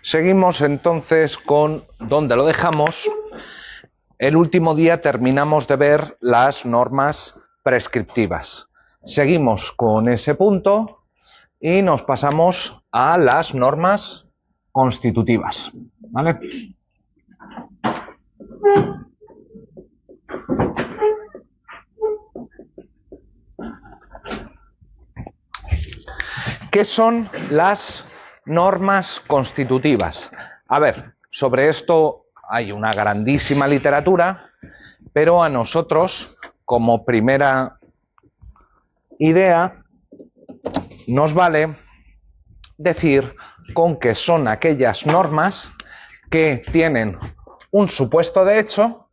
Seguimos entonces con donde lo dejamos. El último día terminamos de ver las normas prescriptivas. Seguimos con ese punto y nos pasamos a las normas constitutivas. ¿Vale? ¿Qué son las normas constitutivas? A ver, sobre esto hay una grandísima literatura, pero a nosotros, como primera idea, nos vale decir con que son aquellas normas que tienen un supuesto de hecho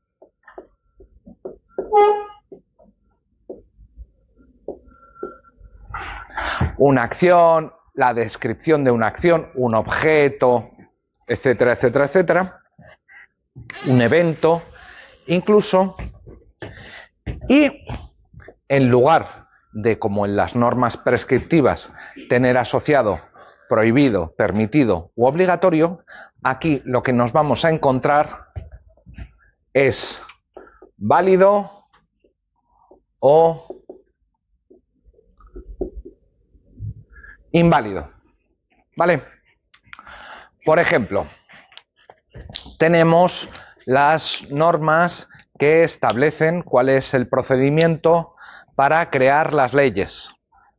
una acción, la descripción de una acción, un objeto, etcétera, etcétera, etcétera, un evento, incluso, y en lugar de, como en las normas prescriptivas, tener asociado prohibido, permitido u obligatorio, aquí lo que nos vamos a encontrar es válido o inválido. ¿Vale? Por ejemplo, tenemos las normas que establecen cuál es el procedimiento para crear las leyes.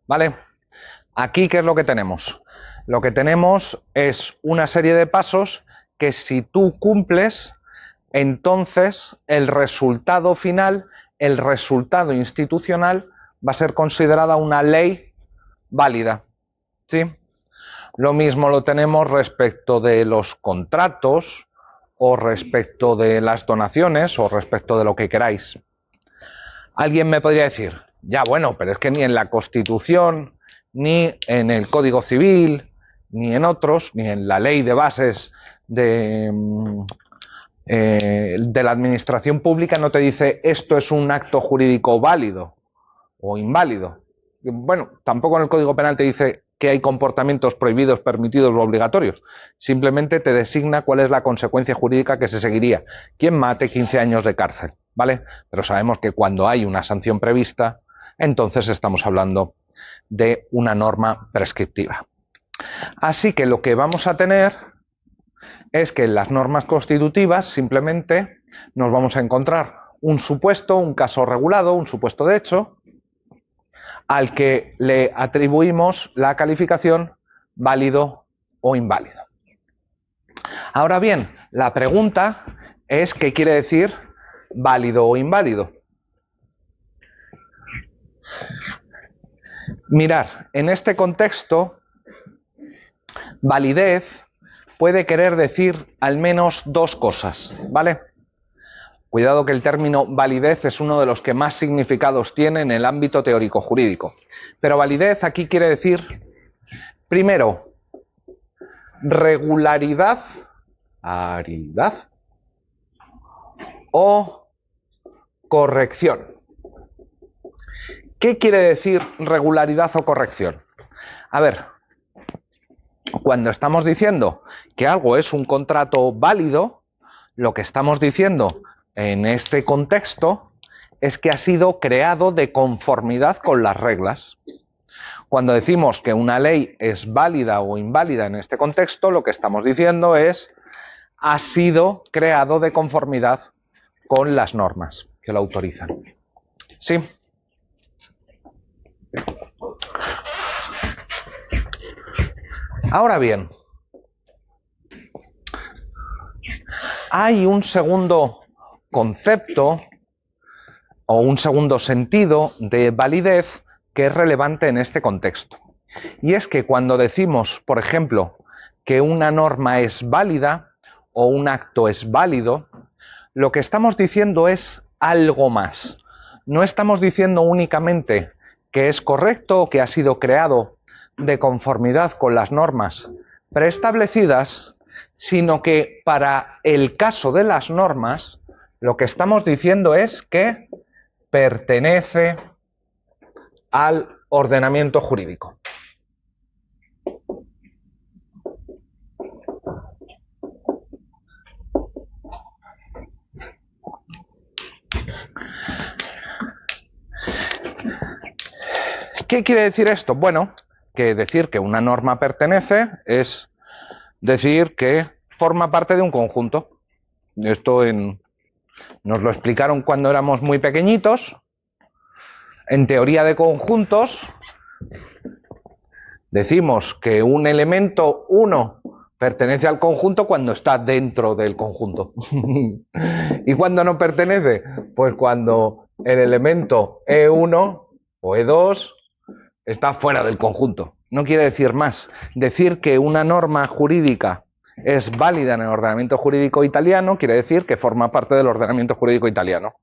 ¿Vale? Aquí, ¿qué es lo que tenemos? Lo que tenemos es una serie de pasos que si tú cumples, entonces el resultado final, el resultado institucional, va a ser considerada una ley válida. ¿Sí? Lo mismo lo tenemos respecto de los contratos o respecto de las donaciones o respecto de lo que queráis. Alguien me podría decir, ya bueno, pero es que ni en la Constitución, ni en el Código Civil, ni en otros, ni en la Ley de Bases de la Administración Pública no te dice esto es un acto jurídico válido o inválido. Bueno, tampoco en el Código Penal te dice que hay comportamientos prohibidos, permitidos o obligatorios. Simplemente te designa cuál es la consecuencia jurídica que se seguiría. Quien mate, 15 años de cárcel, ¿vale? Pero sabemos que cuando hay una sanción prevista, entonces estamos hablando de una norma prescriptiva. Así que lo que vamos a tener es que en las normas constitutivas simplemente nos vamos a encontrar un supuesto, un caso regulado, un supuesto de hecho, al que le atribuimos la calificación válido o inválido. Ahora bien, la pregunta es ¿qué quiere decir válido o inválido? Mirad, en este contexto, validez puede querer decir al menos dos cosas, ¿vale? Cuidado que el término validez es uno de los que más significados tiene en el ámbito teórico jurídico. Pero validez aquí quiere decir, primero, regularidad o corrección. ¿Qué quiere decir regularidad o corrección? A ver, cuando estamos diciendo que algo es un contrato válido, lo que estamos diciendo en este contexto es que ha sido creado de conformidad con las reglas. Cuando decimos que una ley es válida o inválida en este contexto, lo que estamos diciendo es ha sido creado de conformidad con las normas que lo autorizan. ¿Sí? Ahora bien, hay un segundo concepto o un segundo sentido de validez que es relevante en este contexto. Y es que cuando decimos, por ejemplo, que una norma es válida o un acto es válido, lo que estamos diciendo es algo más. No estamos diciendo únicamente que es correcto o que ha sido creado de conformidad con las normas preestablecidas, sino que para el caso de las normas, lo que estamos diciendo es que pertenece al ordenamiento jurídico. ¿Qué quiere decir esto? Bueno, que decir que una norma pertenece es decir que forma parte de un conjunto. Esto nos lo explicaron cuando éramos muy pequeñitos. En teoría de conjuntos decimos que un elemento 1 pertenece al conjunto cuando está dentro del conjunto. ¿Y cuando no pertenece? Pues cuando el elemento E1 o E2 está fuera del conjunto. No quiere decir más. Decir que una norma jurídica es válida en el ordenamiento jurídico italiano quiere decir que forma parte del ordenamiento jurídico italiano.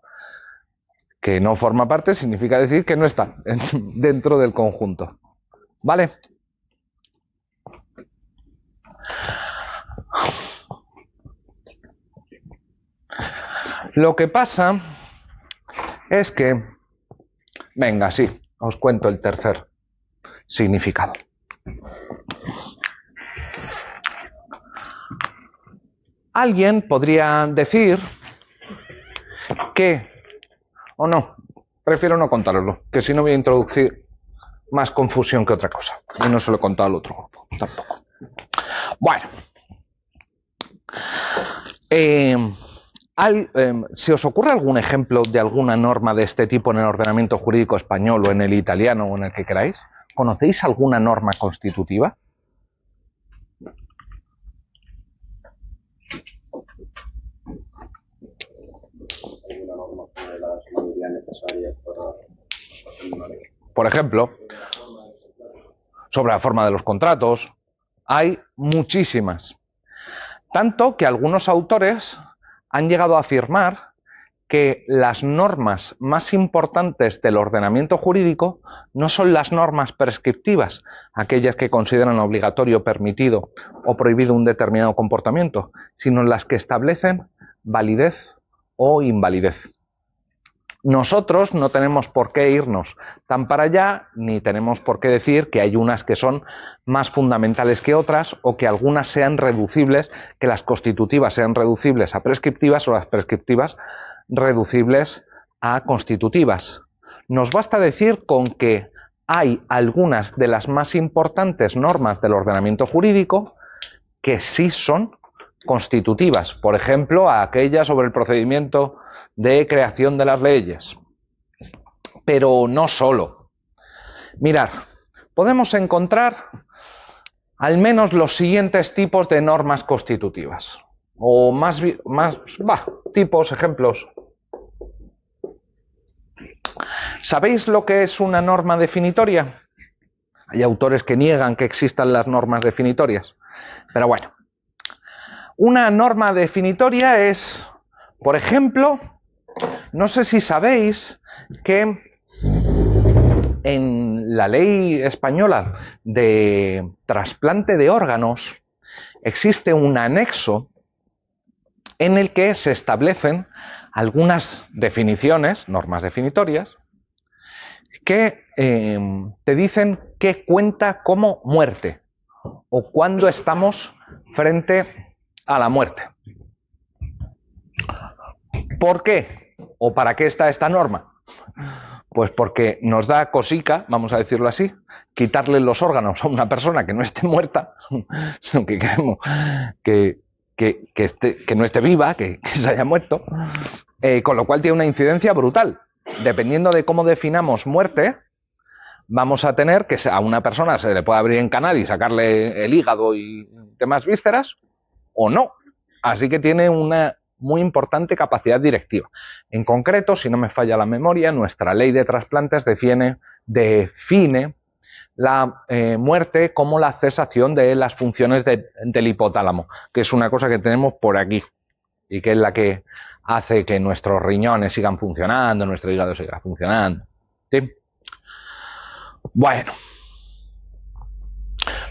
Que no forma parte significa decir que no está dentro del conjunto. ¿Vale? Lo que pasa es que, venga, sí, os cuento el tercer significado. Alguien podría decir que, o no, prefiero no contároslo, que si no voy a introducir más confusión que otra cosa. Y no se lo he contado al otro grupo, tampoco. Bueno. ¿Se os ocurre algún ejemplo de alguna norma de este tipo en el ordenamiento jurídico español o en el italiano o en el que queráis? ¿Conocéis alguna norma constitutiva? Por ejemplo, sobre la forma de los contratos, hay muchísimas. Tanto que algunos autores han llegado a afirmar que las normas más importantes del ordenamiento jurídico no son las normas prescriptivas, aquellas que consideran obligatorio, permitido o prohibido un determinado comportamiento, sino las que establecen validez o invalidez. Nosotros no tenemos por qué irnos tan para allá, ni tenemos por qué decir que hay unas que son más fundamentales que otras o que algunas sean reducibles, que las constitutivas sean reducibles a prescriptivas o las prescriptivas reducibles a constitutivas. Nos basta decir con que hay algunas de las más importantes normas del ordenamiento jurídico que sí son constitutivas. Por ejemplo, aquella sobre el procedimiento de creación de las leyes. Pero no solo. Mirad, podemos encontrar al menos los siguientes tipos de normas constitutivas. O tipos, ejemplos. ¿Sabéis lo que es una norma definitoria? Hay autores que niegan que existan las normas definitorias. Pero bueno, una norma definitoria es, por ejemplo, no sé si sabéis que en la ley española de trasplante de órganos existe un anexo en el que se establecen algunas definiciones, normas definitorias, que te dicen qué cuenta como muerte o cuándo estamos frente a la muerte. ¿Por qué? ¿O para qué está esta norma? Pues porque nos da cosica, vamos a decirlo así, quitarle los órganos a una persona que no esté muerta, sino que queremos que no esté viva, que se haya muerto, con lo cual tiene una incidencia brutal. Dependiendo de cómo definamos muerte, vamos a tener que a una persona se le puede abrir en canal y sacarle el hígado y demás vísceras, o no. Así que tiene una muy importante capacidad directiva. En concreto, si no me falla la memoria, nuestra ley de trasplantes define la muerte como la cesación de las funciones del hipotálamo, que es una cosa que tenemos por aquí y que es la que hace que nuestros riñones sigan funcionando, nuestro hígado siga funcionando. ¿Sí? Bueno,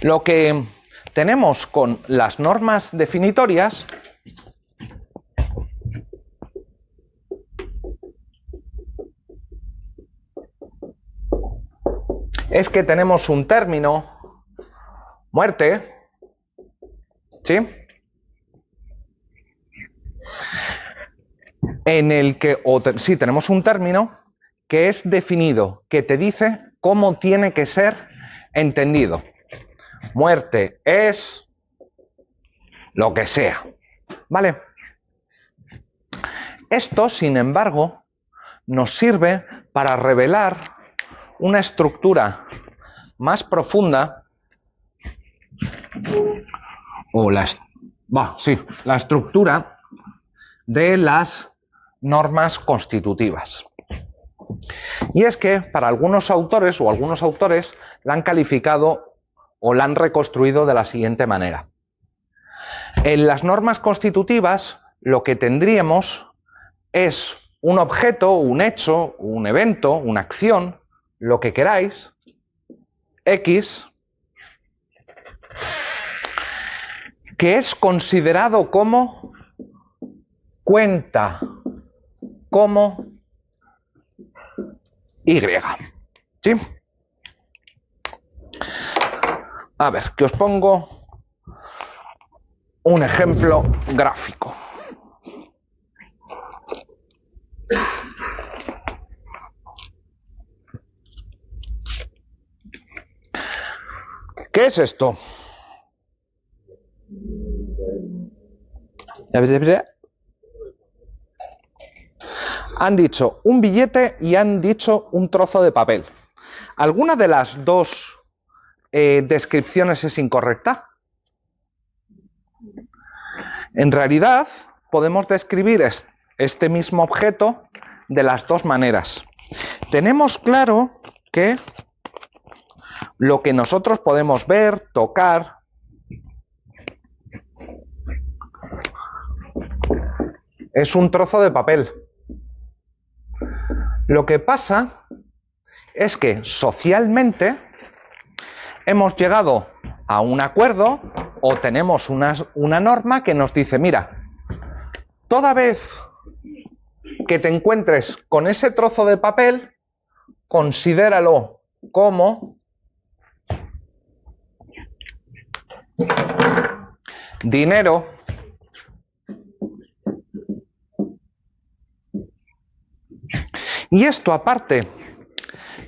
lo que tenemos con las normas definitorias es que tenemos un término, muerte, ¿sí? En el que, tenemos un término que es definido, que te dice cómo tiene que ser entendido. Muerte es lo que sea. ¿Vale? Esto, sin embargo, nos sirve para revelar una estructura más profunda, o la estructura de las normas constitutivas. Y es que para algunos autores la han calificado o la han reconstruido de la siguiente manera. En las normas constitutivas lo que tendríamos es un objeto, un hecho, un evento, una acción, lo que queráis, X, que es considerado como cuenta como Y. ¿Sí? A ver, que os pongo un ejemplo gráfico. ¿Qué es esto? Han dicho un billete y han dicho un trozo de papel. ¿Alguna de las dos descripciones es incorrecta? En realidad, podemos describir este mismo objeto de las dos maneras. Tenemos claro que lo que nosotros podemos ver, tocar, es un trozo de papel. Lo que pasa es que socialmente hemos llegado a un acuerdo o tenemos una norma que nos dice, mira, toda vez que te encuentres con ese trozo de papel, considéralo como dinero y esto, aparte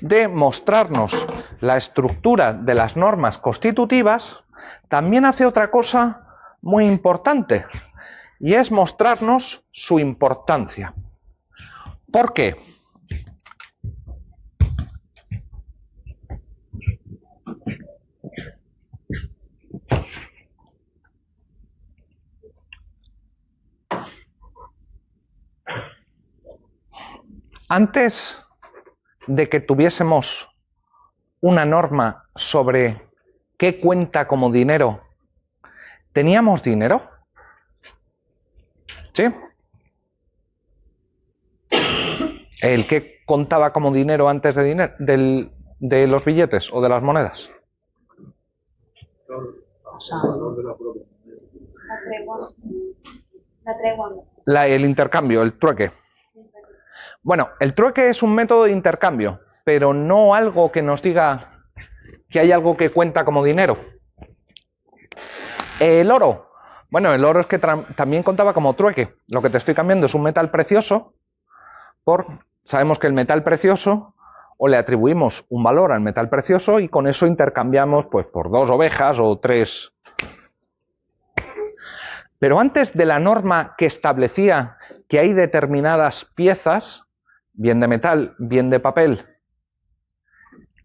de mostrarnos la estructura de las normas constitutivas, también hace otra cosa muy importante y es mostrarnos su importancia. ¿Por qué? Antes de que tuviésemos una norma sobre qué cuenta como dinero, ¿teníamos dinero? ¿Sí? ¿El que contaba como dinero antes de los billetes o de las monedas? El intercambio, el trueque. Bueno, el trueque es un método de intercambio, pero no algo que nos diga que hay algo que cuenta como dinero. El oro. Bueno, el oro es que también contaba como trueque. Lo que te estoy cambiando es un metal precioso sabemos que el metal precioso, o le atribuimos un valor al metal precioso y con eso intercambiamos pues por 2 ovejas o 3. Pero antes de la norma que establecía que hay determinadas piezas, bien de metal, bien de papel,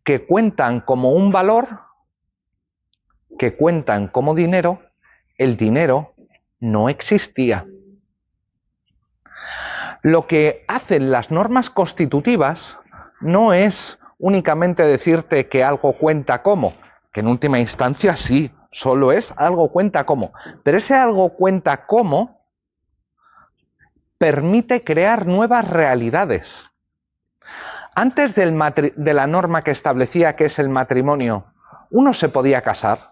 que cuentan como un valor, que cuentan como dinero, el dinero no existía. Lo que hacen las normas constitutivas no es únicamente decirte que algo cuenta como, que en última instancia sí, solo es algo cuenta como, pero ese algo cuenta como permite crear nuevas realidades. Antes de la norma que establecía que es el matrimonio, ¿uno se podía casar?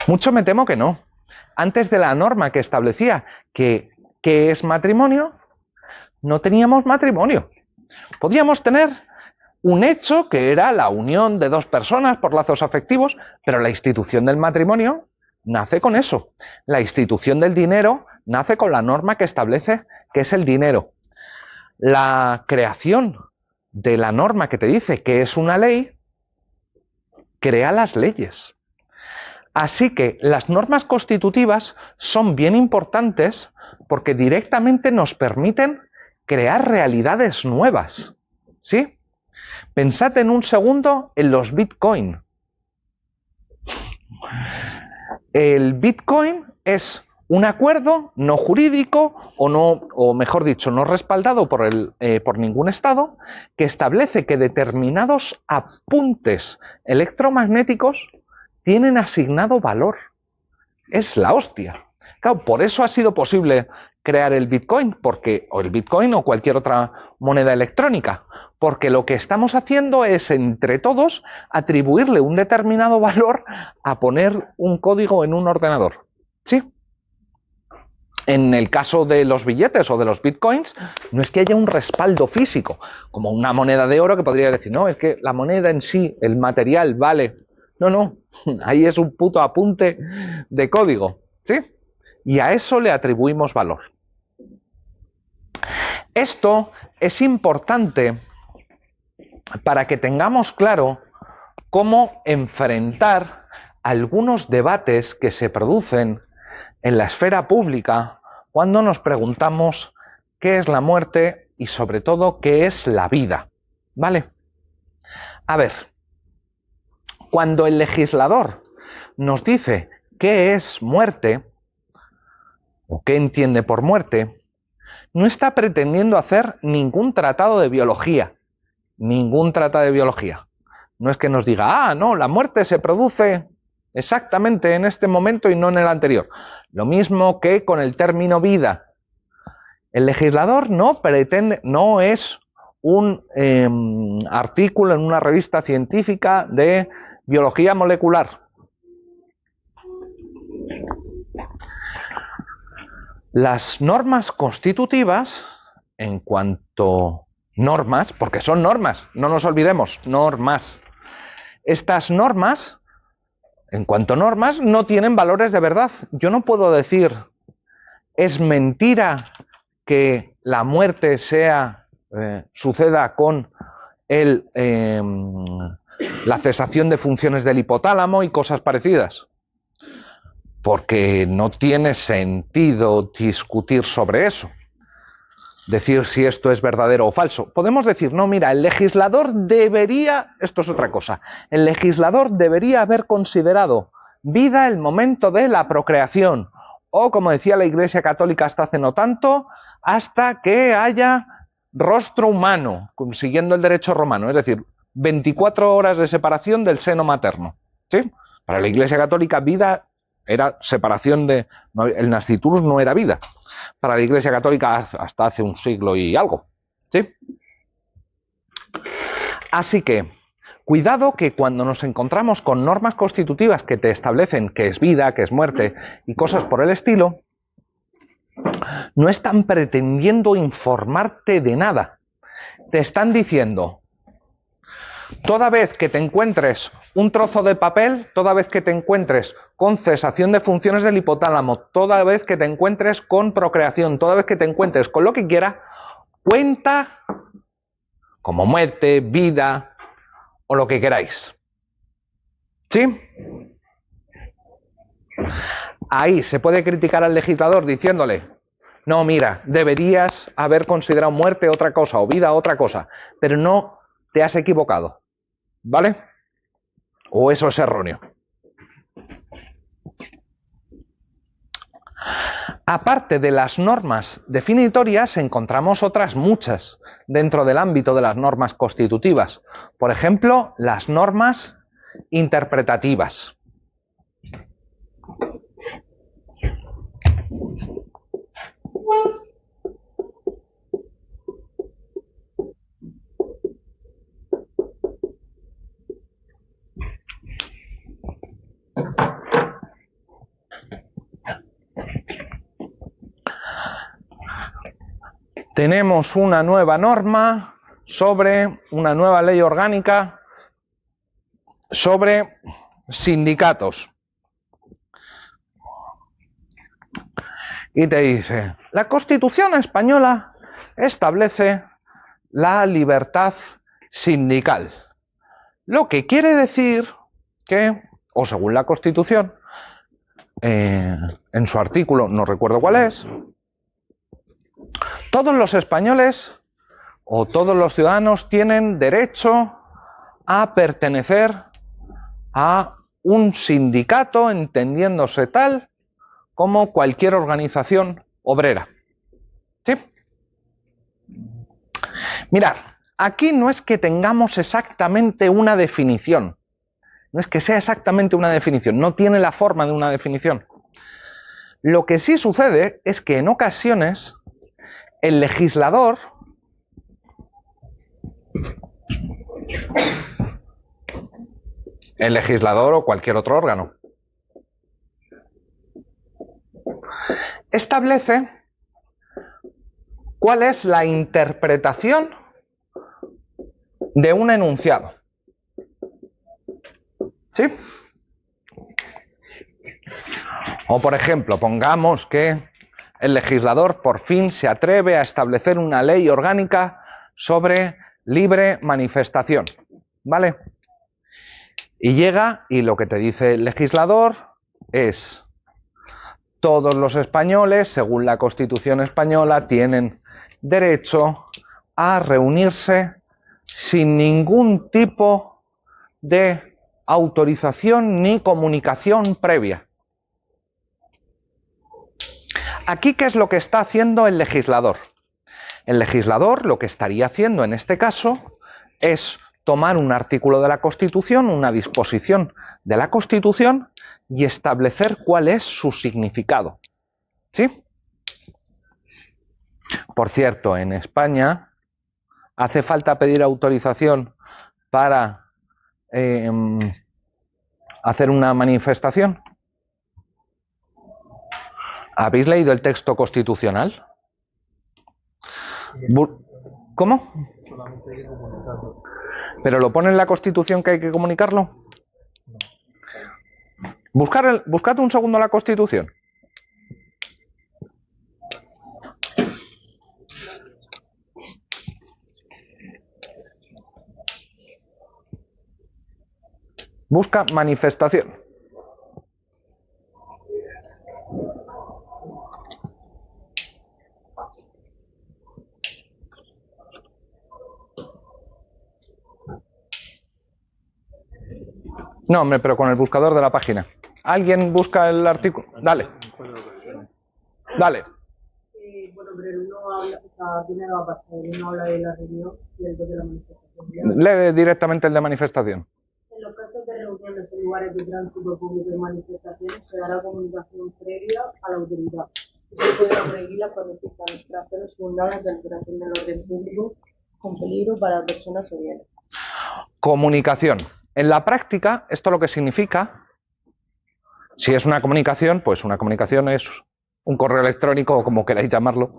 Mucho me temo que no. Antes de la norma que establecía que es matrimonio, no teníamos matrimonio. Podíamos tener un hecho que era la unión de 2 personas por lazos afectivos, pero la institución del matrimonio nace con eso. La institución del dinero nace con la norma que establece que es el dinero. la creación de la norma que te dice que es una ley, crea las leyes. Así que las normas constitutivas son bien importantes porque directamente nos permiten crear realidades nuevas. ¿Sí? Pensad en un segundo en los Bitcoin. El Bitcoin es un acuerdo no jurídico o mejor dicho, no respaldado por ningún Estado, que establece que determinados apuntes electromagnéticos tienen asignado valor. Es la hostia. Claro, por eso ha sido posible crear el Bitcoin, o el Bitcoin o cualquier otra moneda electrónica, porque lo que estamos haciendo es entre todos atribuirle un determinado valor a poner un código en un ordenador. ¿Sí? En el caso de los billetes o de los bitcoins, no es que haya un respaldo físico, como una moneda de oro que podría decir, no, es que la moneda en sí, el material, vale. No, ahí es un puto apunte de código, ¿sí? Y a eso le atribuimos valor. Esto es importante para que tengamos claro cómo enfrentar algunos debates que se producen en la esfera pública cuando nos preguntamos qué es la muerte y sobre todo qué es la vida. ¿Vale? A ver, cuando el legislador nos dice qué es muerte o qué entiende por muerte, no está pretendiendo hacer ningún tratado de biología. Ningún tratado de biología. No es que nos diga, no, la muerte se produce exactamente en este momento y no en el anterior. Lo mismo que con el término vida. El legislador no pretende, no es un artículo en una revista científica de biología molecular. Las normas constitutivas, en cuanto normas, porque son normas, no nos olvidemos, normas. Estas normas, en cuanto normas, no tienen valores de verdad. Yo no puedo decir, es mentira que la muerte suceda con la cesación de funciones del hipotálamo y cosas parecidas. Porque no tiene sentido discutir sobre eso. Decir si esto es verdadero o falso. Podemos decir, no, mira, el legislador debería, esto es otra cosa, el legislador debería haber considerado vida el momento de la procreación, o como decía la Iglesia Católica hasta hace no tanto, hasta que haya rostro humano, siguiendo el derecho romano, es decir, 24 horas de separación del seno materno. ¿Sí? Para la Iglesia Católica vida era separación el nasciturus no era vida. Para la Iglesia Católica hasta hace un siglo y algo. ¿Sí? Así que, cuidado que cuando nos encontramos con normas constitutivas que te establecen qué es vida, qué es muerte y cosas por el estilo, no están pretendiendo informarte de nada. Te están diciendo, toda vez que te encuentres un trozo de papel, toda vez que te encuentres con cesación de funciones del hipotálamo, toda vez que te encuentres con procreación, toda vez que te encuentres con lo que quiera, cuenta como muerte, vida o lo que queráis. ¿Sí? Ahí se puede criticar al legislador diciéndole, no, mira, deberías haber considerado muerte otra cosa o vida otra cosa, pero no te has equivocado. ¿Vale? ¿O eso es erróneo? Aparte de las normas definitorias, encontramos otras muchas dentro del ámbito de las normas constitutivas. Por ejemplo, las normas interpretativas. Tenemos una nueva norma sobre una nueva ley orgánica sobre sindicatos. Y te dice, la Constitución española establece la libertad sindical. Lo que quiere decir que, o según la Constitución, en su artículo, no recuerdo cuál es, todos los españoles o todos los ciudadanos tienen derecho a pertenecer a un sindicato, entendiéndose tal como cualquier organización obrera. ¿Sí? Mirad, aquí no es que tengamos exactamente una definición, no es que sea exactamente una definición, no tiene la forma de una definición. Lo que sí sucede es que en ocasiones el legislador o cualquier otro órgano establece cuál es la interpretación de un enunciado. ¿Sí? O por ejemplo, pongamos que el legislador por fin se atreve a establecer una ley orgánica sobre libre manifestación, ¿vale? Y llega y lo que te dice el legislador es: todos los españoles, según la Constitución española, tienen derecho a reunirse sin ningún tipo de autorización ni comunicación previa. Aquí, ¿qué es lo que está haciendo el legislador? El legislador lo que estaría haciendo en este caso es tomar un artículo de la Constitución, una disposición de la Constitución, y establecer cuál es su significado. ¿Sí? Por cierto, en España hace falta pedir autorización para hacer una manifestación. ¿Habéis leído el texto constitucional? ¿Cómo? ¿Pero lo pone en la Constitución que hay que comunicarlo? Buscad un segundo la Constitución. Busca manifestación. No, hombre, pero con el buscador de la página. ¿Alguien busca el artículo? Dale. Dale. Bueno, pero él no habla, o sea, tiene dos apartados. Uno habla de la reunión y el dos de la manifestación. Lee directamente el de manifestación. En los casos de reuniones en lugares de tránsito público y manifestaciones se dará comunicación previa a la autoridad. Se puede prohibirla cuando existan razones fundadas de alteración del orden público con peligro para las personas o bienes. Comunicación. En la práctica, esto lo que significa, si es una comunicación, pues una comunicación es un correo electrónico o como queráis llamarlo,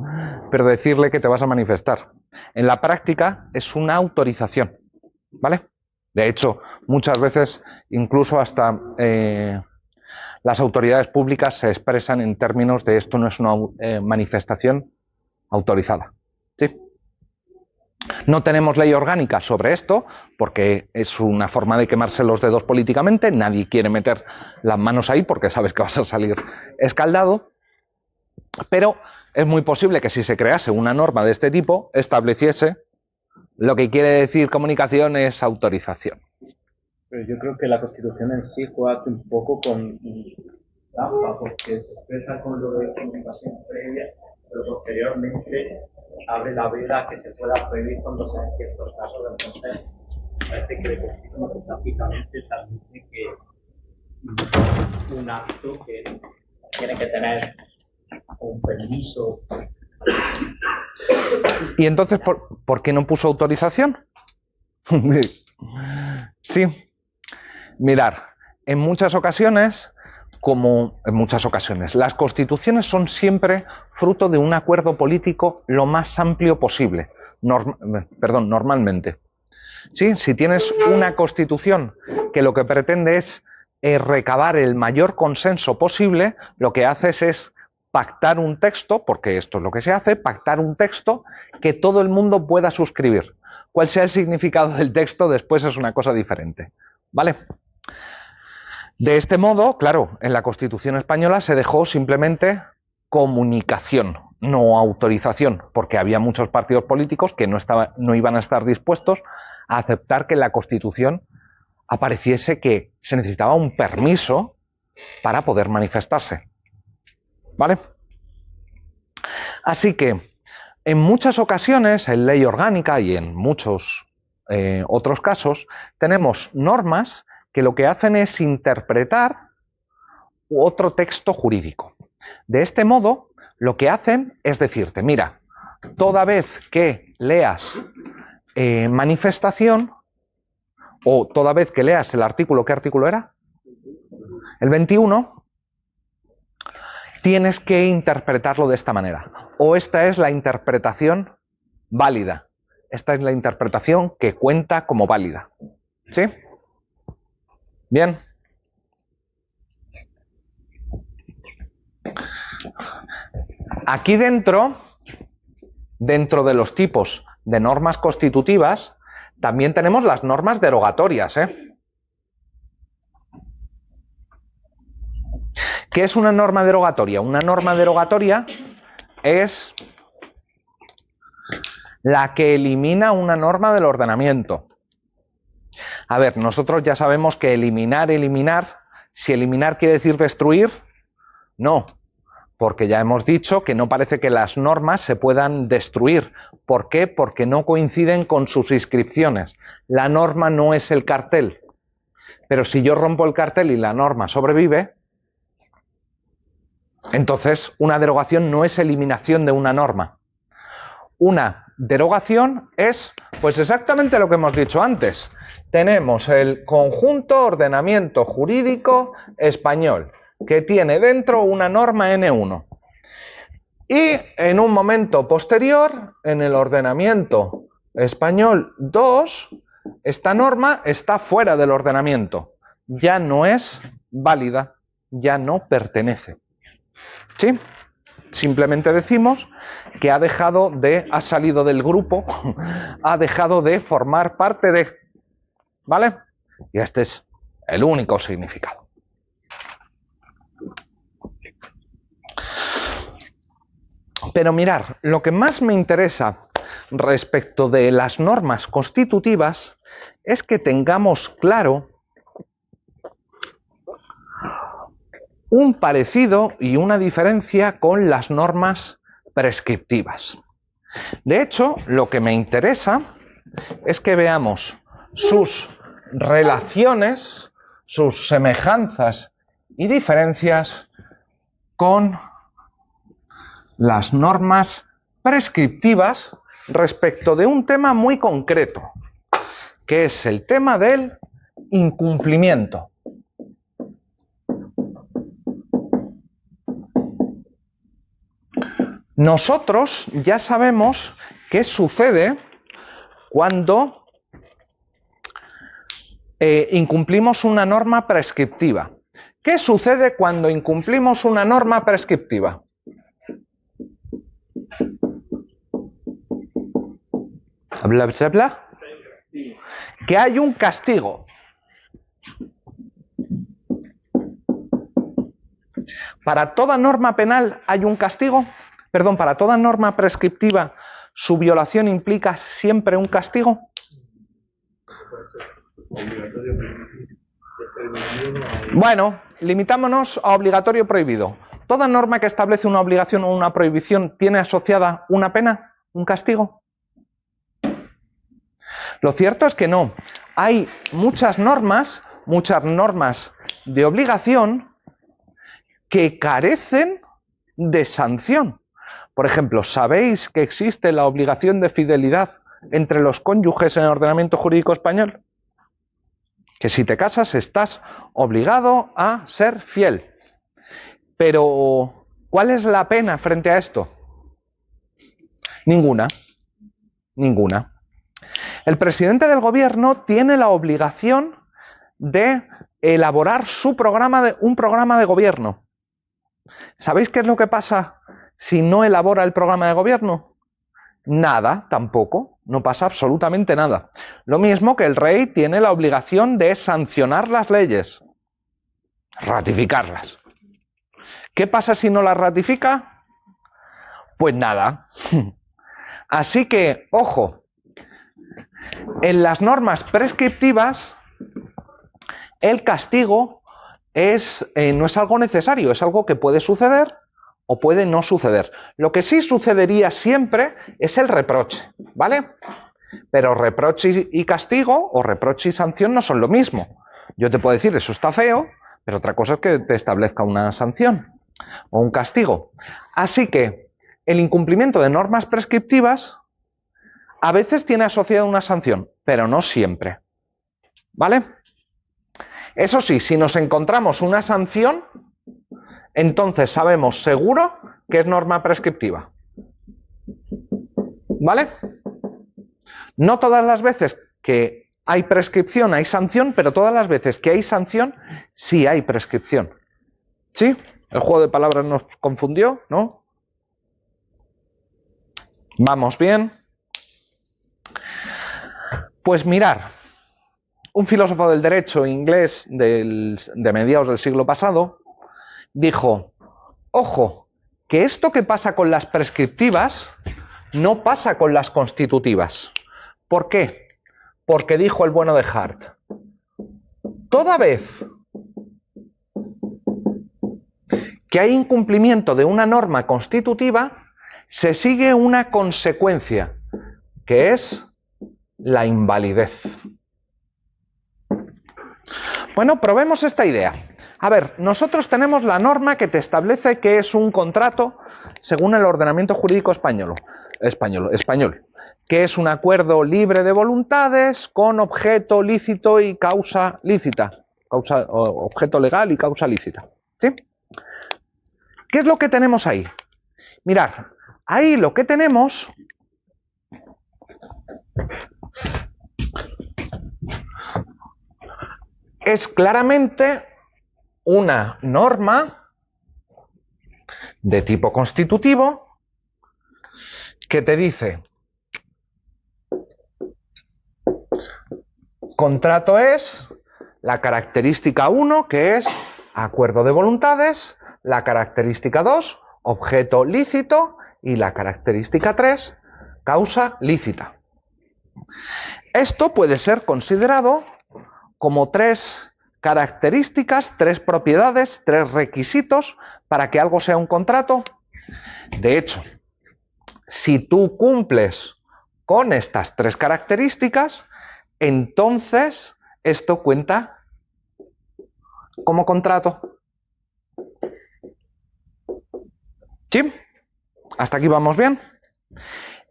pero decirle que te vas a manifestar. En la práctica es una autorización, ¿vale? De hecho, muchas veces, incluso hasta las autoridades públicas se expresan en términos de esto no es una manifestación autorizada. ¿Sí? No tenemos ley orgánica sobre esto porque es una forma de quemarse los dedos políticamente. Nadie quiere meter las manos ahí porque sabes que vas a salir escaldado. Pero es muy posible que si se crease una norma de este tipo estableciese lo que quiere decir comunicación es autorización. Pero yo creo que la Constitución en sí juega un poco con trampa, porque se expresa con lo de comunicación previa, pero posteriormente abre la veda a que se pueda prohibir cuando sean ciertos casos. Entonces, parece que la Constitución prácticamente se admite que un acto que tiene que tener un permiso. ¿Y entonces por qué no puso autorización? Sí. Mirar, en muchas ocasiones, las constituciones son siempre fruto de un acuerdo político lo más amplio posible, normalmente. ¿Sí? Si tienes una constitución que lo que pretende es recabar el mayor consenso posible, lo que haces es pactar un texto, porque esto es lo que se hace, pactar un texto que todo el mundo pueda suscribir. Cuál sea el significado del texto después es una cosa diferente, ¿vale? De este modo, claro, en la Constitución española se dejó simplemente comunicación, no autorización, porque había muchos partidos políticos que no iban a estar dispuestos a aceptar que en la Constitución apareciese que se necesitaba un permiso para poder manifestarse, ¿vale? Así que, en muchas ocasiones, en ley orgánica y en muchos otros casos, tenemos normas que lo que hacen es interpretar otro texto jurídico. De este modo, lo que hacen es decirte, mira, toda vez que leas manifestación, o toda vez que leas el artículo, ¿qué artículo era? El 21, tienes que interpretarlo de esta manera. O esta es la interpretación válida. Esta es la interpretación que cuenta como válida. ¿Sí? Bien. Aquí dentro de los tipos de normas constitutivas, también tenemos las normas derogatorias, ¿Qué es una norma derogatoria? Una norma derogatoria es la que elimina una norma del ordenamiento. A ver, nosotros ya sabemos que eliminar, si eliminar quiere decir destruir, no, porque ya hemos dicho que no parece que las normas se puedan destruir. ¿Por qué? Porque no coinciden con sus inscripciones. La norma no es el cartel. Pero si yo rompo el cartel y la norma sobrevive, entonces una derogación no es eliminación de una norma. Una derogación es, pues exactamente lo que hemos dicho antes. Tenemos el conjunto ordenamiento jurídico español, que tiene dentro una norma N1. Y en un momento posterior, en el ordenamiento español 2, esta norma está fuera del ordenamiento. Ya no es válida, ya no pertenece. ¿Sí? Simplemente decimos que ha salido del grupo, ha dejado de formar parte de... ¿Vale? Y este es el único significado. Pero mirar, lo que más me interesa respecto de las normas constitutivas es que tengamos claro un parecido y una diferencia con las normas prescriptivas. De hecho, lo que me interesa es que veamos sus relaciones, sus semejanzas y diferencias con las normas prescriptivas respecto de un tema muy concreto, que es el tema del incumplimiento. Nosotros ya sabemos qué sucede cuando incumplimos una norma prescriptiva. ¿Qué sucede cuando incumplimos una norma prescriptiva? Bla, bla, bla. Que hay un castigo. ¿Para toda norma penal hay un castigo? Perdón, ¿para toda norma prescriptiva su violación implica siempre un castigo? Bueno, limitámonos a obligatorio prohibido. ¿Toda norma que establece una obligación o una prohibición tiene asociada una pena, un castigo? Lo cierto es que no. Hay muchas normas de obligación que carecen de sanción. Por ejemplo, ¿sabéis que existe la obligación de fidelidad entre los cónyuges en el ordenamiento jurídico español? Que si te casas estás obligado a ser fiel. Pero, ¿cuál es la pena frente a esto? Ninguna. Ninguna. El presidente del gobierno tiene la obligación de elaborar un programa de gobierno. ¿Sabéis qué es lo que pasa si no elabora el programa de gobierno? Nada, tampoco, no pasa absolutamente nada. Lo mismo que el rey tiene la obligación de sancionar las leyes, ratificarlas. ¿Qué pasa si no las ratifica? Pues nada. Así que, ojo, en las normas prescriptivas, el castigo no es algo necesario, es algo que puede suceder o puede no suceder. Lo que sí sucedería siempre es el reproche, ¿vale? Pero reproche y castigo, o reproche y sanción, no son lo mismo. Yo te puedo decir, eso está feo, pero otra cosa es que te establezca una sanción o un castigo. Así que el incumplimiento de normas prescriptivas a veces tiene asociada una sanción, pero no siempre, ¿vale? Eso sí, si nos encontramos una sanción, entonces sabemos seguro que es norma prescriptiva, ¿vale? No todas las veces que hay prescripción hay sanción, pero todas las veces que hay sanción sí hay prescripción. ¿Sí? El juego de palabras nos confundió, ¿no? ¿Vamos bien? Pues mirar, un filósofo del derecho inglés de mediados del siglo pasado dijo, ojo, que esto que pasa con las prescriptivas no pasa con las constitutivas. ¿Por qué? Porque dijo el bueno de Hart, toda vez que hay incumplimiento de una norma constitutiva, se sigue una consecuencia, que es la invalidez. Bueno, probemos esta idea. A ver, nosotros tenemos la norma que te establece que es un contrato según el ordenamiento jurídico español, que es un acuerdo libre de voluntades con objeto lícito y causa lícita, objeto legal y causa lícita. ¿Sí? ¿Qué es lo que tenemos ahí? Mirad, ahí lo que tenemos es claramente una norma de tipo constitutivo que te dice contrato es la característica 1, que es acuerdo de voluntades, la característica 2, objeto lícito, y la característica 3, causa lícita. Esto puede ser considerado como 3 características, 3 propiedades, 3 requisitos para que algo sea un contrato. De hecho, si tú cumples con estas 3 características, entonces esto cuenta como contrato. ¿Sí? ¿Hasta aquí vamos bien?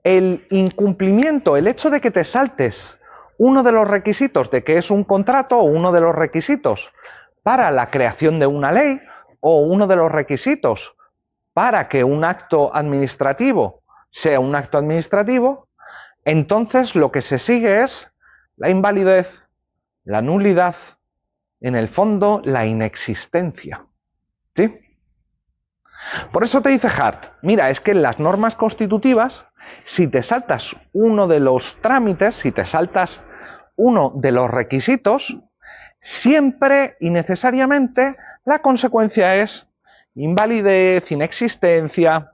El incumplimiento, el hecho de que te saltes uno de los requisitos de que es un contrato o uno de los requisitos para la creación de una ley o uno de los requisitos para que un acto administrativo sea un acto administrativo, entonces lo que se sigue es la invalidez, la nulidad, en el fondo la inexistencia. ¿Sí? Por eso te dice Hart, mira, es que en las normas constitutivas, si te saltas uno de los trámites, si te saltas uno de los requisitos, siempre y necesariamente la consecuencia es invalidez, inexistencia,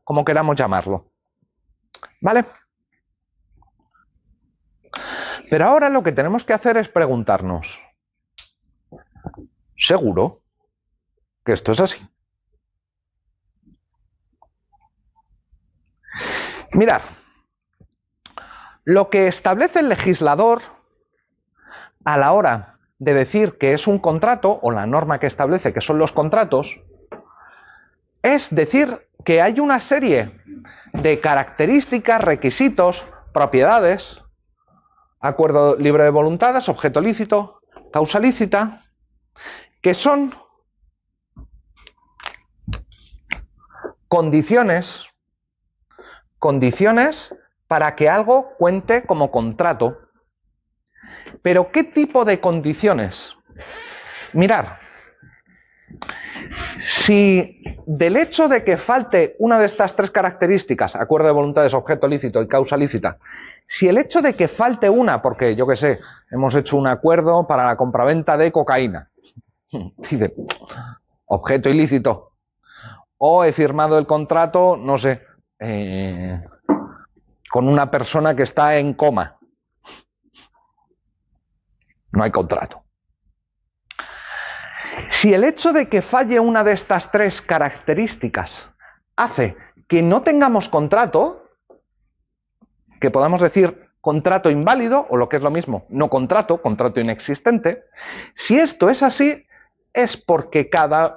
como queramos llamarlo. ¿Vale? Pero ahora lo que tenemos que hacer es preguntarnos, ¿seguro que esto es así? Mirad, lo que establece el legislador a la hora de decir que es un contrato, o la norma que establece que son los contratos, es decir que hay una serie de características, requisitos, propiedades, acuerdo libre de voluntades, objeto lícito, causa lícita, que son condiciones para que algo cuente como contrato. ¿Pero qué tipo de condiciones? Mirad, si del hecho de que falte una de estas tres características, acuerdo de voluntades, objeto lícito y causa lícita, si el hecho de que falte una, porque yo qué sé, hemos hecho un acuerdo para la compraventa de cocaína, dice, objeto ilícito, o he firmado el contrato, no sé, con una persona que está en coma, no hay contrato. Si el hecho de que falle una de estas tres características hace que no tengamos contrato, que podamos decir contrato inválido, o lo que es lo mismo, no contrato, contrato inexistente, si esto es así, es porque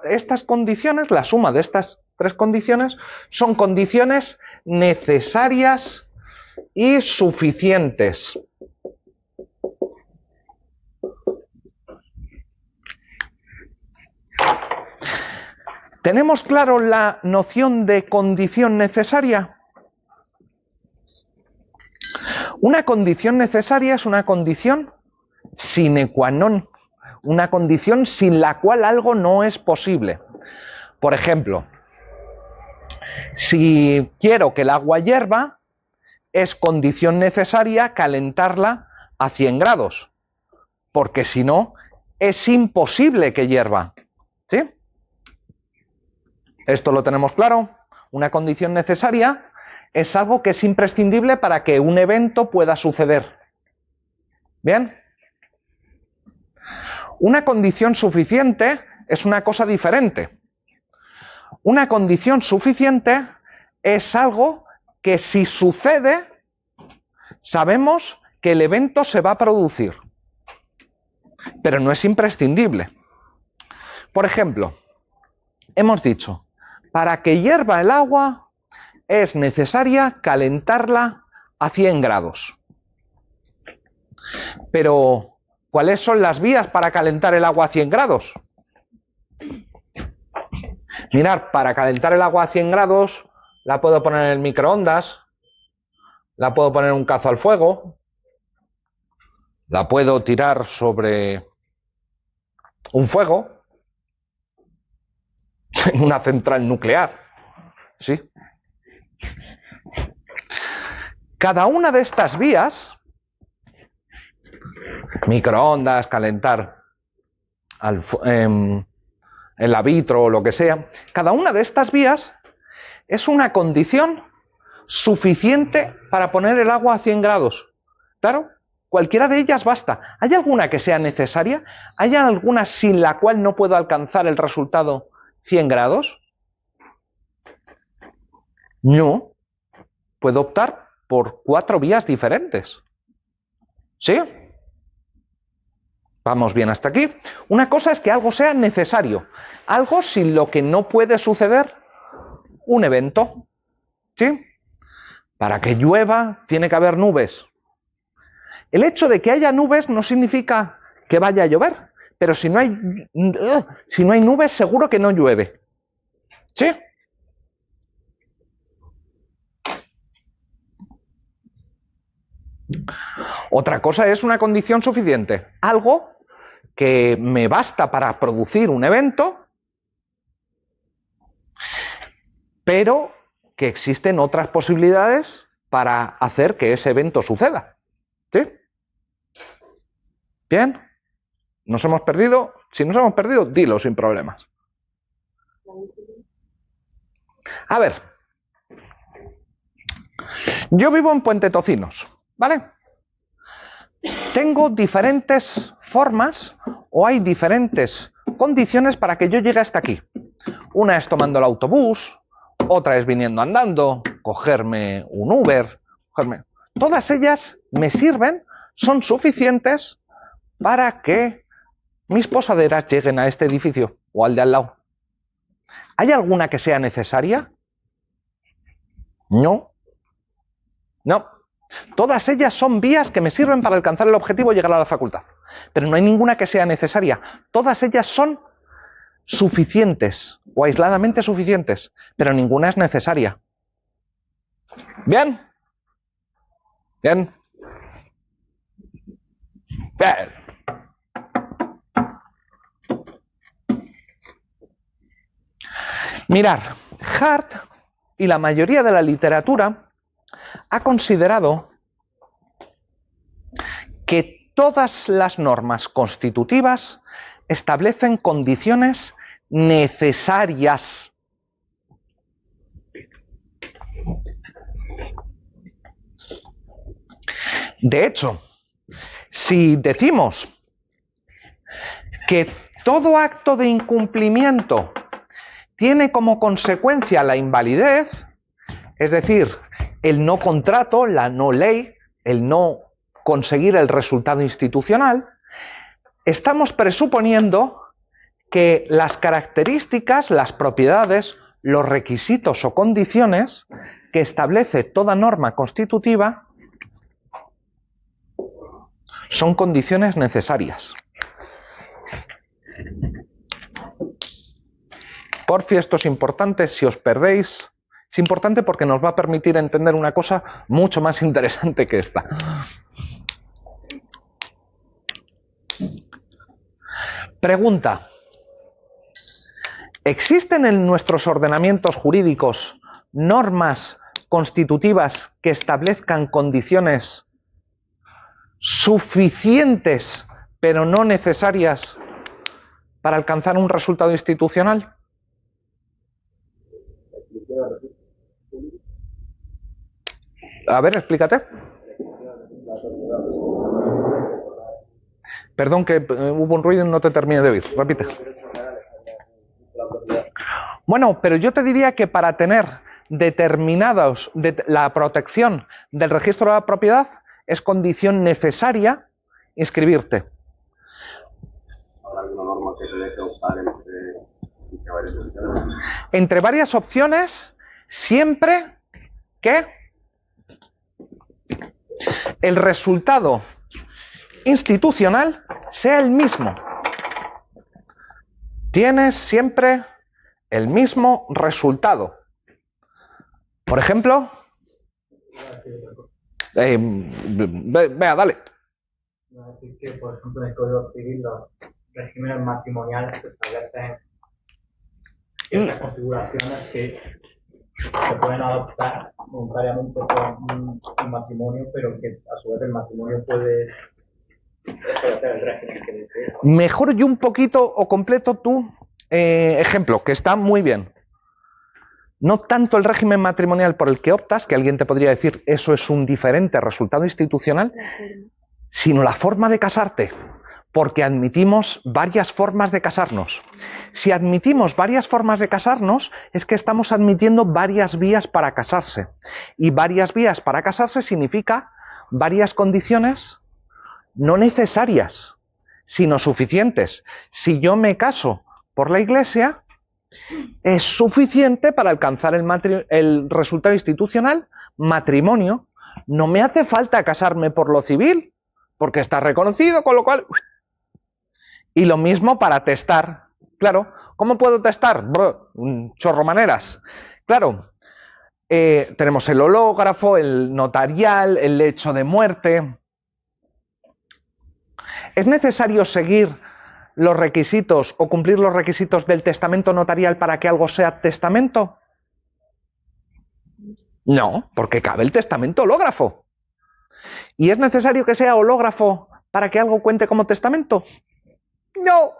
estas condiciones, la suma de estas tres condiciones, son condiciones necesarias y suficientes. ¿Tenemos claro la noción de condición necesaria? Una condición necesaria es una condición sine qua non, una condición sin la cual algo no es posible. Por ejemplo, si quiero que el agua hierva, es condición necesaria calentarla a 100 grados, porque si no, es imposible que hierva. ¿Sí? ¿Esto lo tenemos claro? Una condición necesaria es algo que es imprescindible para que un evento pueda suceder. ¿Bien? Una condición suficiente es una cosa diferente. Una condición suficiente es algo que si sucede, sabemos que el evento se va a producir, pero no es imprescindible. Por ejemplo, hemos dicho, para que hierva el agua es necesaria calentarla a 100 grados. Pero, ¿cuáles son las vías para calentar el agua a 100 grados? Mirad, para calentar el agua a 100 grados la puedo poner en el microondas, la puedo poner en un cazo al fuego, la puedo tirar sobre un fuego, en una central nuclear, ¿sí? Cada una de estas vías, microondas, calentar el vitro o lo que sea, cada una de estas vías es una condición suficiente para poner el agua a 100 grados. Claro, cualquiera de ellas basta. ¿Hay alguna que sea necesaria? ¿Hay alguna sin la cual no puedo alcanzar el resultado 100 grados? No. Puedo optar por 4 vías diferentes. ¿Sí? Vamos bien hasta aquí. Una cosa es que algo sea necesario, algo sin lo que no puede suceder un evento. ¿Sí? Para que llueva tiene que haber nubes. El hecho de que haya nubes no significa que vaya a llover, pero si no hay nubes seguro que no llueve. ¿Sí? Otra cosa es una condición suficiente, algo que me basta para producir un evento, pero que existen otras posibilidades para hacer que ese evento suceda. ¿Sí? ¿Bien? ¿Nos hemos perdido? Si nos hemos perdido, dilo sin problemas. A ver. Yo vivo en Puente Tocinos, ¿vale? Tengo diferentes formas o hay diferentes condiciones para que yo llegue hasta aquí. Una es tomando el autobús, otra es viniendo andando, cogerme un Uber, Todas ellas me sirven, son suficientes para que mis posaderas lleguen a este edificio o al de al lado. ¿Hay alguna que sea necesaria? No. No. Todas ellas son vías que me sirven para alcanzar el objetivo y llegar a la facultad. Pero no hay ninguna que sea necesaria. Todas ellas son suficientes o aisladamente suficientes, pero ninguna es necesaria. ¿Bien? ¿Bien? Bien. Mirar, Hart y la mayoría de la literatura ha considerado que todas las normas constitutivas establecen condiciones necesarias. De hecho, si decimos que todo acto de incumplimiento tiene como consecuencia la invalidez, es decir, el no contrato, la no ley, el no conseguir el resultado institucional, estamos presuponiendo que las características, las propiedades, los requisitos o condiciones que establece toda norma constitutiva son condiciones necesarias. Porfi, esto es importante, si os perdéis, es importante porque nos va a permitir entender una cosa mucho más interesante que esta. Pregunta: ¿existen en nuestros ordenamientos jurídicos normas constitutivas que establezcan condiciones suficientes pero no necesarias para alcanzar un resultado institucional? A ver, explícate. Perdón, que hubo un ruido y no te terminé de oír. Repite. Bueno, pero yo te diría que para tener determinados la protección del registro de la propiedad es condición necesaria inscribirte. ¿Habrá alguna norma que se deje optar entre varias opciones? Entre varias opciones, siempre que el resultado institucional sea el mismo. Tienes siempre el mismo resultado. Por ejemplo, vea, dale. Decir que, por ejemplo, en el Código Civil los regímenes matrimoniales se establecen ciertas configuraciones que se pueden adoptar voluntariamente con un matrimonio, pero que a su vez el matrimonio puede establecer el régimen que desee. Mejor yo un poquito o completo tu ejemplo, que está muy bien. No tanto el régimen matrimonial por el que optas, que alguien te podría decir eso es un diferente resultado institucional, sino la forma de casarte, porque admitimos varias formas de casarnos. Si admitimos varias formas de casarnos, es que estamos admitiendo varias vías para casarse. Y varias vías para casarse significa varias condiciones no necesarias, sino suficientes. Si yo me caso por la Iglesia, es suficiente para alcanzar el resultado institucional, matrimonio. No me hace falta casarme por lo civil, porque está reconocido, con lo cual... Y lo mismo para testar. Claro, ¿cómo puedo testar? Un chorro maneras. Claro, tenemos el hológrafo, el notarial, el lecho de muerte. ¿Es necesario seguir los requisitos o cumplir los requisitos del testamento notarial para que algo sea testamento? No, porque cabe el testamento hológrafo. ¿Y es necesario que sea hológrafo para que algo cuente como testamento? No.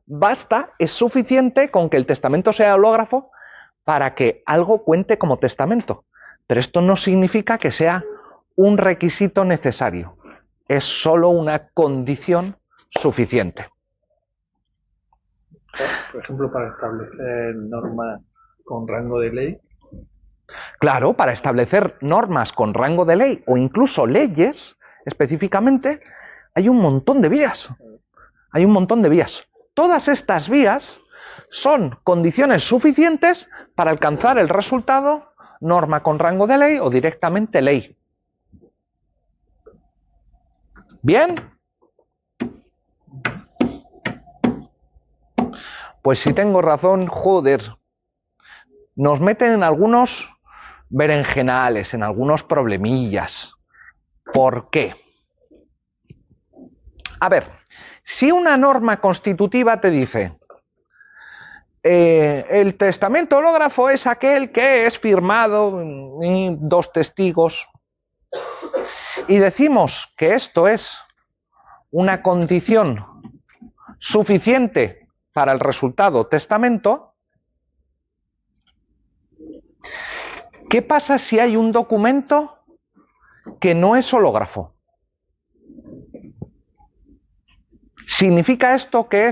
Basta, es suficiente con que el testamento sea hológrafo para que algo cuente como testamento. Pero esto no significa que sea un requisito necesario. Es solo una condición suficiente. Por ejemplo, para establecer normas con rango de ley. Claro, para establecer normas con rango de ley o incluso leyes específicamente, hay un montón de vías. Hay un montón de vías. Todas estas vías son condiciones suficientes para alcanzar el resultado norma con rango de ley o directamente ley. ¿Bien? Pues si tengo razón, joder, nos meten en algunos berenjenales, en algunos problemillas. ¿Por qué? A ver, si una norma constitutiva te dice el testamento hológrafo es aquel que es firmado y dos testigos. Y decimos que esto es una condición suficiente para el resultado testamento. ¿Qué pasa si hay un documento que no es hológrafo? ¿Significa esto que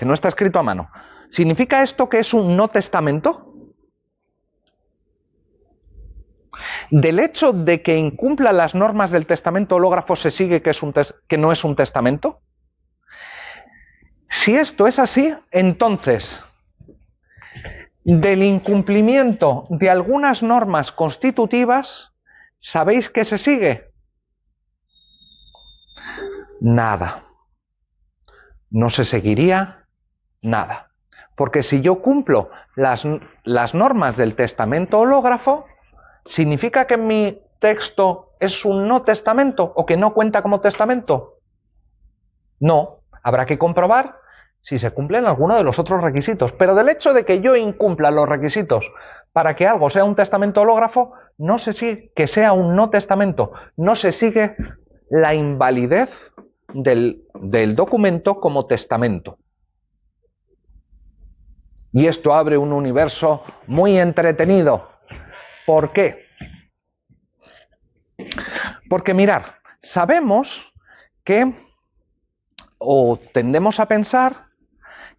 no está escrito a mano? ¿Significa esto que es un no testamento? ¿Del hecho de que incumpla las normas del testamento hológrafo se sigue que no es un testamento? Si esto es así, entonces, del incumplimiento de algunas normas constitutivas, ¿sabéis qué se sigue? Nada. No se seguiría nada. Porque si yo cumplo las normas del testamento hológrafo, ¿significa que mi texto es un no testamento o que no cuenta como testamento? No. Habrá que comprobar si se cumplen alguno de los otros requisitos. Pero del hecho de que yo incumpla los requisitos para que algo sea un testamento hológrafo, no se sigue que sea un no testamento. No se sigue la invalidez del documento como testamento. Y esto abre un universo muy entretenido. ¿Por qué? Porque mirar, sabemos que, o tendemos a pensar,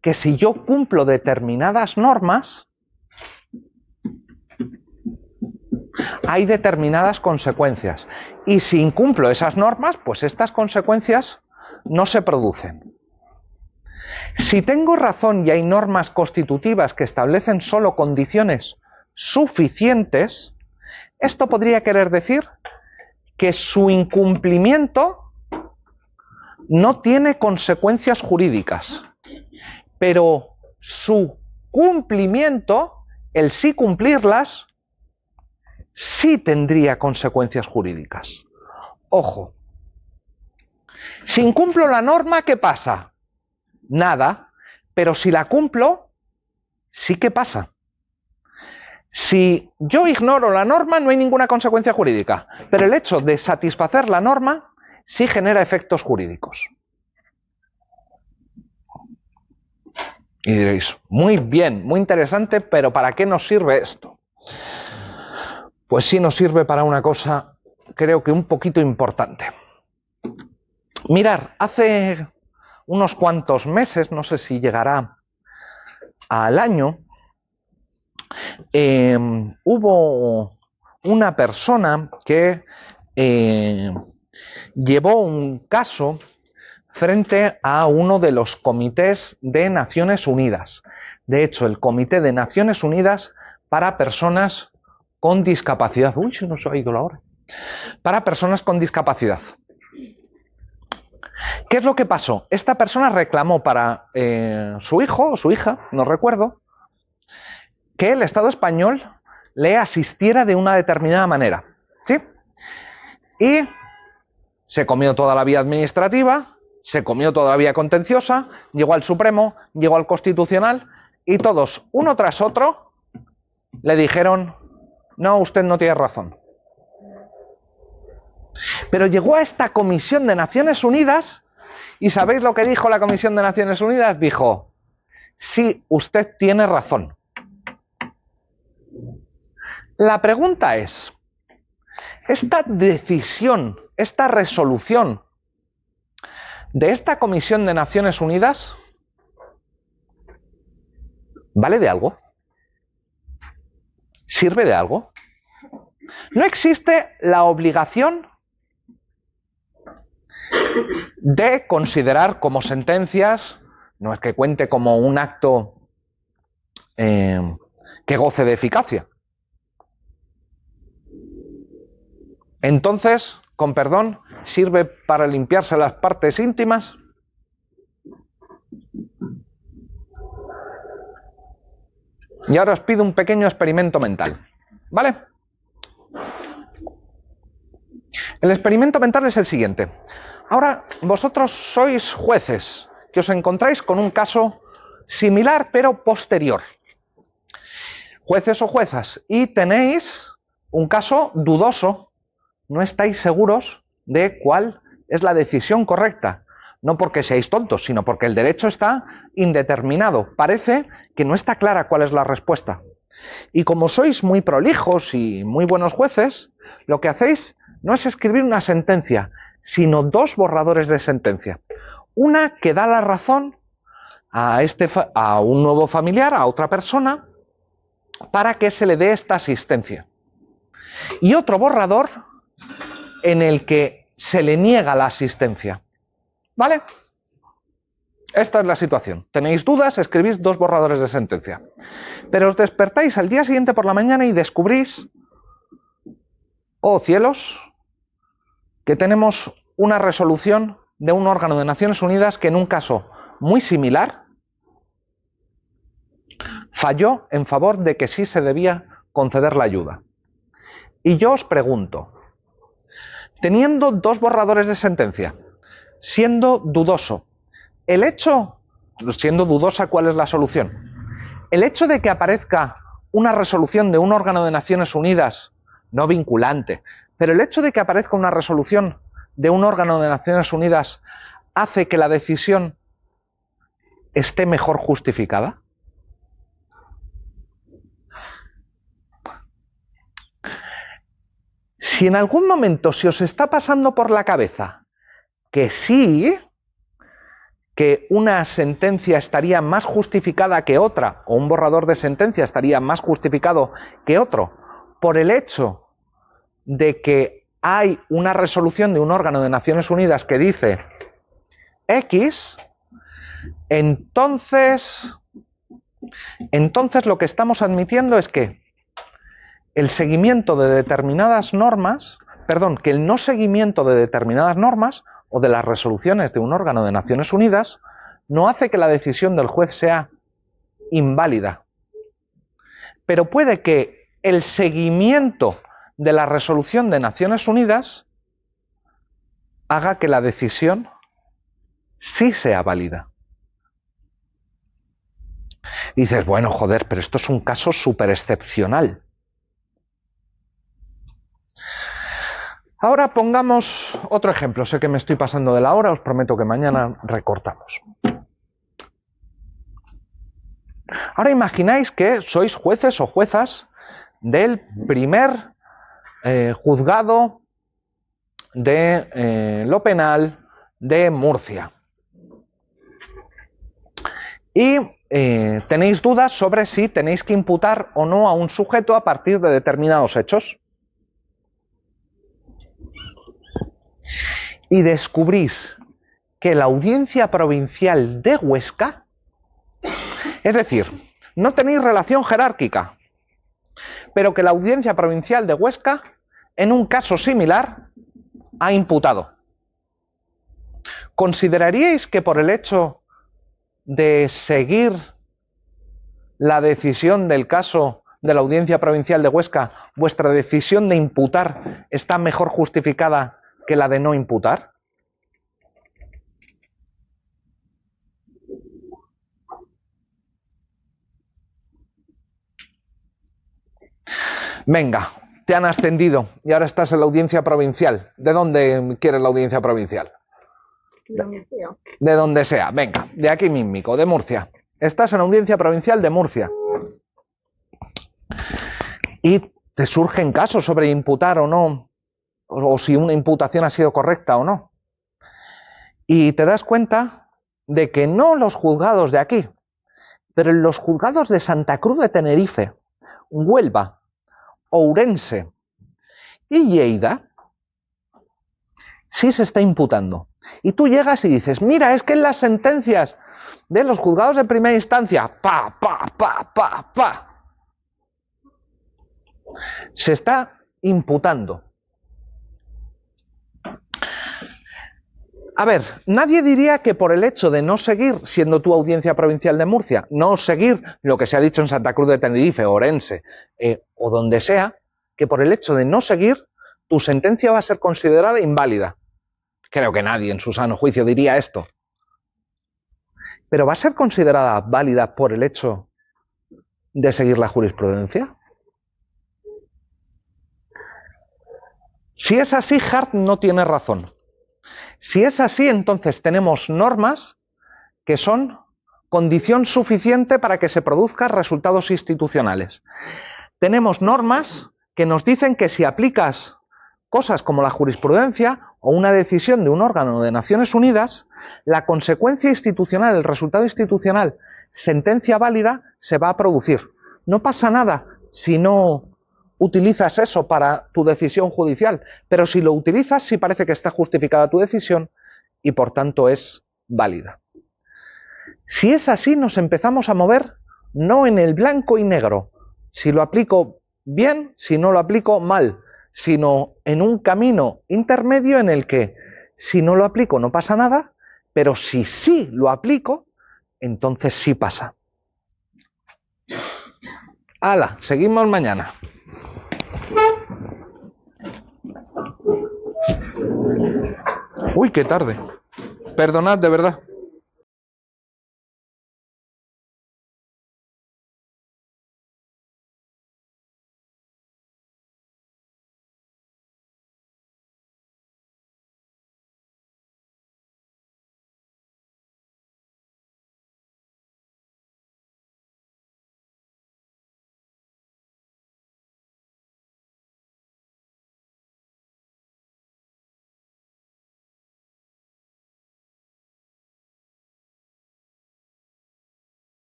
que si yo cumplo determinadas normas, hay determinadas consecuencias. Y si incumplo esas normas, pues estas consecuencias no se producen. Si tengo razón y hay normas constitutivas que establecen solo condiciones suficientes, esto podría querer decir que su incumplimiento no tiene consecuencias jurídicas, pero su cumplimiento, el sí cumplirlas, sí tendría consecuencias jurídicas. Ojo, si incumplo la norma, ¿qué pasa? Nada, pero si la cumplo, sí que pasa. Si yo ignoro la norma, no hay ninguna consecuencia jurídica, pero el hecho de satisfacer la norma sí genera efectos jurídicos. Y diréis, muy bien, muy interesante, pero ¿para qué nos sirve esto? Pues sí nos sirve para una cosa, creo que un poquito importante. Mirar, hace unos cuantos meses, no sé si llegará al año, hubo una persona que llevó un caso frente a uno de los comités de Naciones Unidas. De hecho, el Comité de Naciones Unidas para personas con discapacidad. Uy, se nos ha ido la hora. Para personas con discapacidad. ¿Qué es lo que pasó? Esta persona reclamó para su hijo o su hija, no recuerdo, que el Estado español le asistiera de una determinada manera. ¿Sí? Y se comió toda la vía administrativa, se comió toda la vía contenciosa, llegó al Supremo, llegó al Constitucional y todos, uno tras otro, le dijeron, no, usted no tiene razón. Pero llegó a esta Comisión de Naciones Unidas y ¿sabéis lo que dijo la Comisión de Naciones Unidas? Dijo, sí, usted tiene razón. La pregunta es, esta decisión, esta resolución de esta Comisión de Naciones Unidas, ¿vale de algo? ¿Sirve de algo? No existe la obligación de considerar como sentencias, no es que cuente como un acto que goce de eficacia. Entonces, con perdón, ¿sirve para limpiarse las partes íntimas? Y ahora os pido un pequeño experimento mental, ¿vale? El experimento mental es el siguiente. Ahora vosotros sois jueces, que os encontráis con un caso similar pero posterior. Jueces o juezas, y tenéis un caso dudoso, no estáis seguros de cuál es la decisión correcta. No porque seáis tontos, sino porque el derecho está indeterminado. Parece que no está clara cuál es la respuesta. Y como sois muy prolijos y muy buenos jueces, lo que hacéis no es escribir una sentencia, sino dos borradores de sentencia. Una que da la razón a un nuevo familiar, a otra persona, para que se le dé esta asistencia. Y otro borrador en el que se le niega la asistencia. ¿Vale? Esta es la situación. Tenéis dudas, escribís dos borradores de sentencia. Pero os despertáis al día siguiente por la mañana y descubrís, oh cielos, que tenemos una resolución de un órgano de Naciones Unidas que en un caso muy similar falló en favor de que sí se debía conceder la ayuda. Y yo os pregunto, teniendo dos borradores de sentencia, siendo dudoso, siendo dudosa cuál es la solución, el hecho de que aparezca una resolución de un órgano de Naciones Unidas, no vinculante, pero el hecho de que aparezca una resolución de un órgano de Naciones Unidas hace que la decisión esté mejor justificada. Si en algún momento se os está pasando por la cabeza que sí, que una sentencia estaría más justificada que otra, o un borrador de sentencia estaría más justificado que otro, por el hecho de que hay una resolución de un órgano de Naciones Unidas que dice X, entonces lo que estamos admitiendo es que el seguimiento de determinadas normas, que el no seguimiento de determinadas normas o de las resoluciones de un órgano de Naciones Unidas no hace que la decisión del juez sea inválida. Pero puede que el seguimiento de la resolución de Naciones Unidas haga que la decisión sí sea válida. Y dices, bueno, joder, pero esto es un caso súper excepcional. Ahora pongamos otro ejemplo. Sé que me estoy pasando de la hora, os prometo que mañana recortamos. Ahora imagináis que sois jueces o juezas del primer juzgado de lo penal de Murcia. Y tenéis dudas sobre si tenéis que imputar o no a un sujeto a partir de determinados hechos. Y descubrís que la Audiencia Provincial de Huesca, es decir, no tenéis relación jerárquica, pero que la Audiencia Provincial de Huesca, en un caso similar, ha imputado. ¿Consideraríais que por el hecho de seguir la decisión del caso de la Audiencia Provincial de Huesca, vuestra decisión de imputar está mejor justificada que la de no imputar? Venga, te han ascendido y ahora estás en la Audiencia Provincial. ¿De dónde quieres la Audiencia Provincial? De donde sea. Venga, de aquí mismico, de Murcia. Estás en la Audiencia Provincial de Murcia. Y te surgen casos sobre imputar o no, o si una imputación ha sido correcta o no. Y te das cuenta de que no los juzgados de aquí, pero en los juzgados de Santa Cruz de Tenerife, Huelva, Ourense y Lleida, sí se está imputando. Y tú llegas y dices, mira, es que en las sentencias de los juzgados de primera instancia, se está imputando. A ver, nadie diría que por el hecho de no seguir, siendo tu Audiencia Provincial de Murcia, no seguir lo que se ha dicho en Santa Cruz de Tenerife, Orense o donde sea, que por el hecho de no seguir, tu sentencia va a ser considerada inválida. Creo que nadie en su sano juicio diría esto. pero ¿va a ser considerada válida por el hecho de seguir la jurisprudencia? Si es así, Hart no tiene razón. Si es así, entonces tenemos normas que son condición suficiente para que se produzcan resultados institucionales. Tenemos normas que nos dicen que si aplicas cosas como la jurisprudencia o una decisión de un órgano de Naciones Unidas, la consecuencia institucional, el resultado institucional, sentencia válida, se va a producir. No pasa nada si no utilizas eso para tu decisión judicial, pero si lo utilizas, sí parece que está justificada tu decisión y por tanto es válida. Si es así, nos empezamos a mover no en el blanco y negro, si lo aplico bien, si no lo aplico mal, sino en un camino intermedio en el que si no lo aplico no pasa nada, pero si sí lo aplico, entonces sí pasa. ¡Hala! Seguimos mañana. Uy, qué tarde. Perdonad, de verdad.